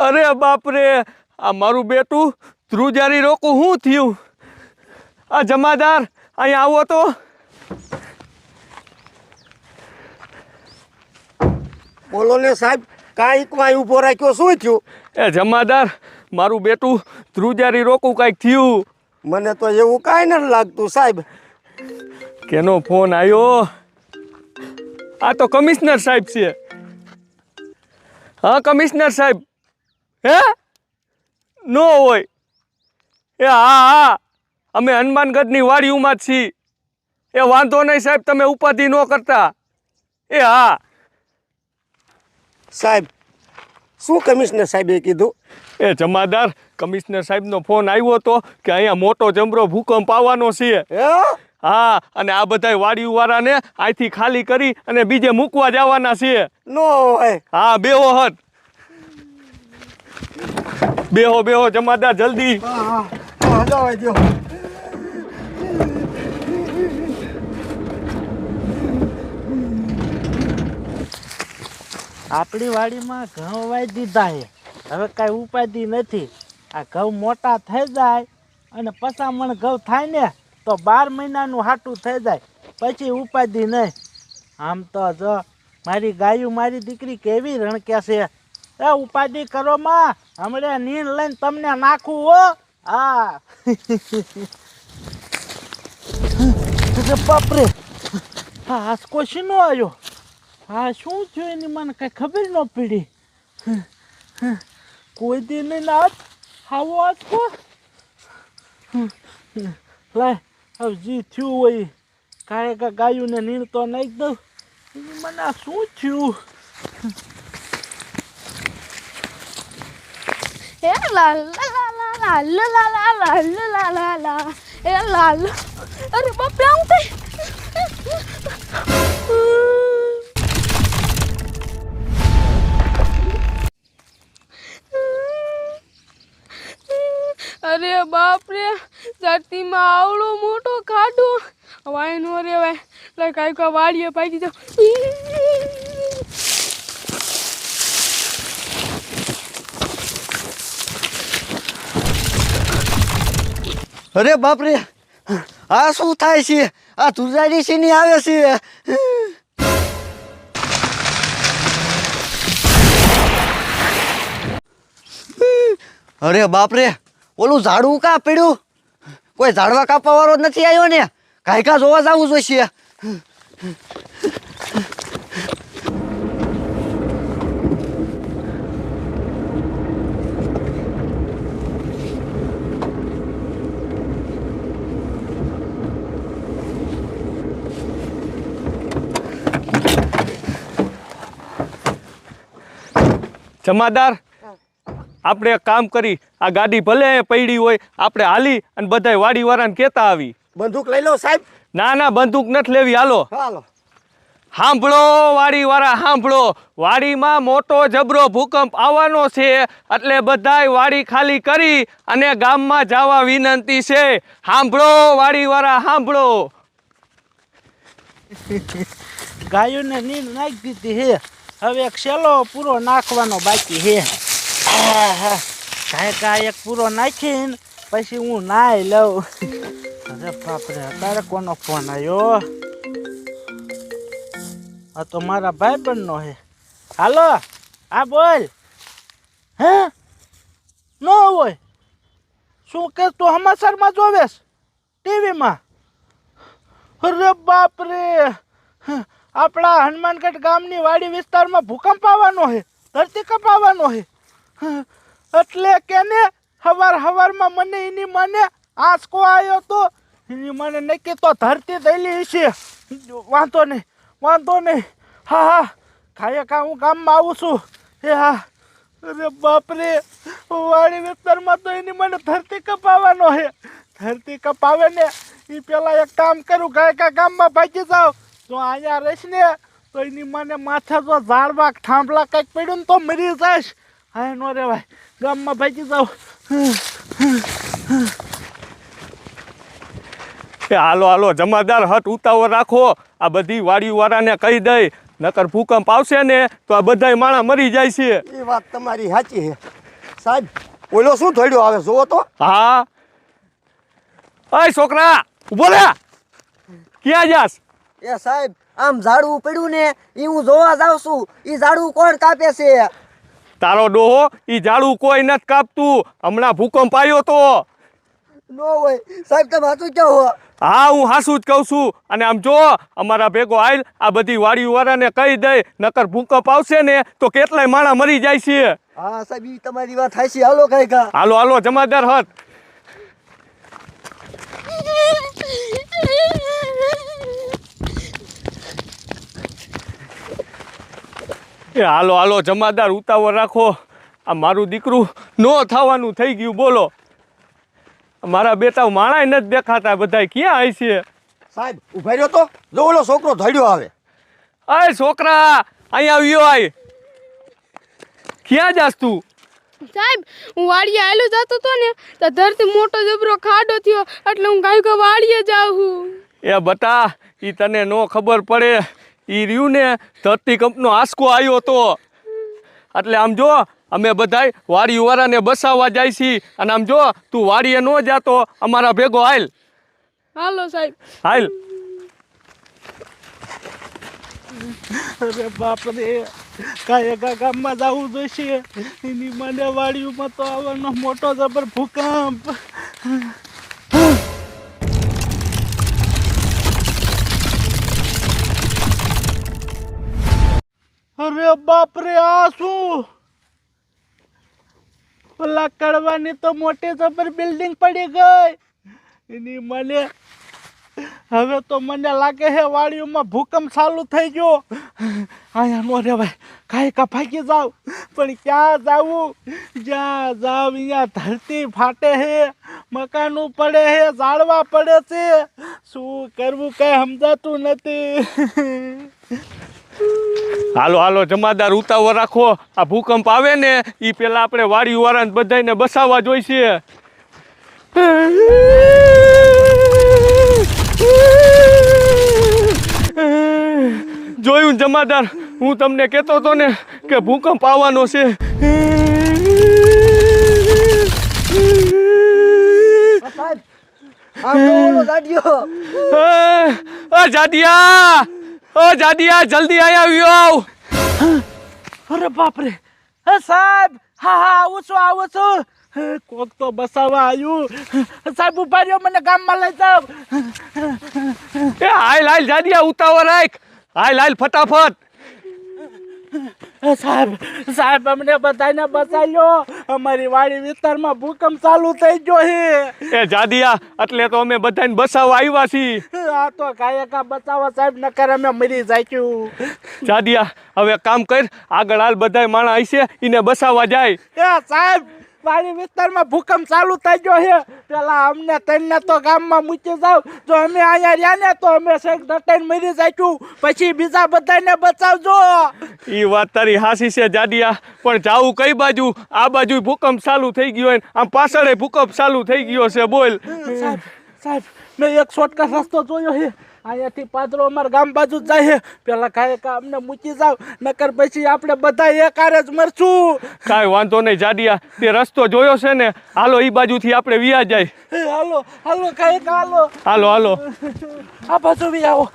અરે બાપ રે, આ મારું બેટું ધ્રુજારી રોકું શું થયું? આ જમાદાર અહીંયા આવો તો. બોલો ને સાહેબ, કાંઈ કાંઈ ઊભો રાખ્યો, શું થયું? એ જમાદાર, મારું બેટું ધ્રુજારી રોકું કાંઈક થયું. મને તો એવું કાંઈ નથી લાગતું સાહેબ. કેનો ફોન આવ્યો? આ તો કમિશનર સાહેબ છે. હા કમિશનર સાહેબ. હે નો હોય. એ હા, અમે હનુમાનગઢની વાડીઓમાં જ છીએ. એ વાંધો નહીં સાહેબ, તમે ઉપાધિ ન કરતા. એ હા સાહેબ, શું કમિશનર સાહેબે કીધું? એ જમાદાર, કમિશનર સાહેબનો ફોન આવ્યો હતો કે અહીંયા મોટો જબરો ભૂકંપ આવવાનો છે. હા, અને આ બધા વાડીવાળાને અહીંથી ખાલી કરી અને બીજે મૂકવા જવાના છે. નો હોય. હા, બેહો હટ. બેહો જમાદાર, જલ્દી. આપણી વાડીમાં ઘઉં વાઈ દીધા છે. હવે કાંઈ ઉપાધિ નથી. આ ઘઉં મોટા થઈ જાય અને પસામણ ઘઉં થાય ને તો 12 મહિનાનું હાટું થઈ જાય, પછી ઉપાધિ નહીં. આમ તો જો મારી ગાયું, મારી દીકરી કેવી રણકે છે. એ ઉપાધિ કરો માં, હમણાં નીંદ લઈને તમને નાખું હો. હા બાપરે, હા આસકો શીનો આવ્યો? હા શું થયું એની મને કઈ ખબર ન પડી. કોઈ દી નહીં નાથ આવો આસકો. લાય હવે જી થયું હોય કાંઈ ગાયું ને નીણ તો નાખી દઉં. મને આ શું થયું? એ લાલ લાલ લાલ લાલ લાલ લાલ એ લાલ. અરે બાપ રે, હું થઈ. અરે બાપ રે, ધરતીમાં આવડો મોટો ખાડો. વાય નો રેવાય. એટલે કાંઈક વાડીએ પાકી જાવ. અરે બાપ રે, આ શું થાય છે? આ ધ્રુજારી શેની આવે છે? અરે બાપ રે, ઓલું ઝાડવું કા પડ્યું? કોઈ ઝાડવા કાપવા વાળો નથી આવ્યો ને? કાંઈ જોવા જવું જોઈશે. જમાદાર, આપણે એક કામ કરી, આ ગાડી ભલે પડી હોય, આપણે હાલી અને બધાય વાડીવાળાને કહેતા આવી. બંદૂક લઈ લો સાહેબ. ના બંદૂક નથી લેવી. હાલો. સાંભળો વાડીવાળા, સાંભળો. વાડીમાં મોટો જબરો ભૂકંપ આવવાનો છે, એટલે બધાય વાડી ખાલી કરી અને ગામમાં જવા વિનંતી છે. સાંભળો વાડીવાળા, સાંભળો. ગાયોને નીંદ નાખી દીધી હે. હવે એક શેલો પૂરો નાખવાનો બાકી હે. કાંઈ એક પૂરો નાખીને પછી હું નાઈ લઉં. અરે બાપરે, અત્યારે કોનો ફોન આવ્યો? આ તો મારા ભાઈબંધનો હે. હાલો, હા બોલ. હે ન હોય? શું કે તું સમાચારમાં જોવેશ? ટીવીમાં? અરે બાપરે, આપણા હનુમાનગઢ ગામની વાડી વિસ્તારમાં ભૂકંપ આવવાનો છે, ધરતીકંપ આવવાનો છે. એટલે કે ને હવારમાં મને એની મને આંચકો આવ્યો તો એની મને નક્કી તો ધરતી દઈલી છે. વાંધો નહીં. હા ખાયા હું ગામમાં આવું છું. એ હા. અરે બાપરે, વાડી વિસ્તારમાં તો એની મને ધરતીકંપ આવવાનો છે. ધરતીકંપ આવે ને એ પેલા એક કામ કરું, ગાયકા ગામમાં ભાગી જાવ. જો અહીંયા રહીશ ને તો એની મને માથે જો ઝાડવા થાંભલા કંઈક પડ્યું ને તો મરી જઈશ. હા નો રેવાય, ગામમાં ભાગી જાવ. હાલો જમાદાર, હટ ઉતાવળ રાખો. આ બધી વાડીવાળાને કહી દઈ, નકર ભૂકંપ આવશે ને તો આ બધાય માણા મરી જાય છે. એ વાત તમારી સાચી છે. સાહેબ ઓલો શું થોડ્યો આવે જોવો તો. હા અય છોકરા ઉભો રે, ક્યાં જાસ? એ સાહેબ આમ ઝાડવું પડ્યું ને ઈ હું જોવા જાઉં છું. ઈ ઝાડવું કોણ કાપે છે? તારો ડોહો ઈ ઝાડુ કોઈ નથી કાપતું, હમણાં ભૂકંપ આવ્યો તો. નો હોય સાહેબ, તમે સાચું કહો હો. હા હું હાસું જ કહું છું. અને આમ જો અમારા ભેગો આયલ આ બધી વાડીવાળાને કહી દે, નકર ભૂકંપ આવશે ને તો કેટલાય માણા મરી જાય છે. હા સાહેબ ઈ તમારી વાત થાય છે. હાલો કઈ કા. હાલો હાલો જમાદાર હત. એ હાલો હાલો જમાદાર, ઉતાવળ રાખો. આ મારું દીકરું નો થવાનું થઈ ગયું. બોલો, મારા બેટા માણાય નથી દેખાતા, બધા ક્યાં આવી છે? સાહેબ ઉભા રહ્યો તો જો ઓલો છોકરો ધડ્યો આવે. અય છોકરા અહીંયા આવ્યો, આય. ક્યાં જાસ તું? સાહેબ હું વાડીએ આયલો જતો હતો ને તો ધરતી મોટો જબરો ખાડો થયો એટલે હું ગાય વાડીએ જાઉં. એ બટા, ઈ તને નો ખબર પડે. ઈ રહ્યું ને ધરતીકંપનો આંચકો આવ્યો તો, એટલે આમ જો અમે બધાય વાડીવાળાને બસાવવા જાય છીએ. અને આમ જો તું વાડીએ ન જાતો, અમારા ભેગો હાલ. હાલો સાહેબ. હાલ. અરે બાપ રે, કાંઈ ગામમાં જવું જોઈશે. એની મને વાડીમાં તો આવવાનો મોટો જબર ભૂકંપ. અરે બાપ રે, આ શું? ઓલા કડવાની તો મોટી જબર બિલ્ડિંગ પડી ગઈ. એની મને હવે તો મને લાગે છે વાડીઓમાં ભૂકંપ ચાલુ થઈ ગયો. અહીંયા નો રેવાય, કાંઈ કા ભાગી જાવ. પણ ક્યાં જાવું? જ્યાં જાવ અહીંયા ધરતી ફાટે છે, મકાનો પડે છે, ઝાડવા પડે છે. શું કરવું કઈ સમજાતું નથી. હાલો હાલો જમાદાર, ઉતાવળ રાખો. આ ભૂકંપ આવે ને ઈ પેલા આપણે વાડીવાળાને બધાને બસાવવા જોઈશે. જોયું ને જમાદાર, હું તમને કહેતો હતો ને કે ભૂકંપ આવવાનો છે. સાહેબ આમ તો ઓલો જાડ્યો. ઓ જાડિયા, ઓ જાડિયા, જલ્દી અહીંયા આવ્યો. અરે બાપ રે, સાહેબ. હા આવું છું. કોક તો બસાવવા આવ્યું. સાહેબ ઉભા રહ્યો, મને ગામમાં લઈ જાવ. એ હાલ હાલ જાડિયા, ઉતાવળ રાખ. હાલ હાલ ફટાફટ. સાહેબ અમને બધાને બચાવ્યો. અમારી વાડી વિસ્તારમાં ભૂકંપ ચાલુ થઈ ગયો છે. એ જાડિયા, એટલે તો અમે બધાને બસાવવા આવ્યા છીએ. આ તો કાયકા બચાવવા સાહેબ, નકર અમે મરી જાયું. જાડિયા હવે કામ કર, આગળ હાલ બધાય માણા આવીશે, એને બસાવવા જાય. એ સાહેબ વાડી વિસ્તારમાં ભૂકંપ ચાલુ થઈ ગયો છે. પેલા અમને તને તો ગામમાં મૂકી જાવ. જો અમે અહીંયા રહ્યા ને તો અમે શેક દટાઈને મરી જાયું. પછી બીજા બધાને બચાવજો. ઈ વાત તારી હાસી છે જાડિયા, પણ જાવું કઈ બાજુ? આ બાજુ ભૂકંપ ચાલુ થઈ ગયો ને આમ પાછળ ભૂકંપ ચાલુ થઈ ગયો છે. બોલ. સાહેબ મેં એક શોર્ટકટ રસ્તો જોયો છે. અહીંયાથી પાદરો અમારા ગામ બાજુ જ જાય છે. પેલા કાંઈ અમને મૂકી જાવ, નકર પછી આપણે બધા એક હારે જ મરશું. કાંઈ વાંધો નહીં જાડિયા, તે રસ્તો જોયો છે ને, હાલો ઈ બાજુથી આપણે વિયા જાય. હાલો કાંઈ હાલો. હાલો. આ બાજુ બી આવો.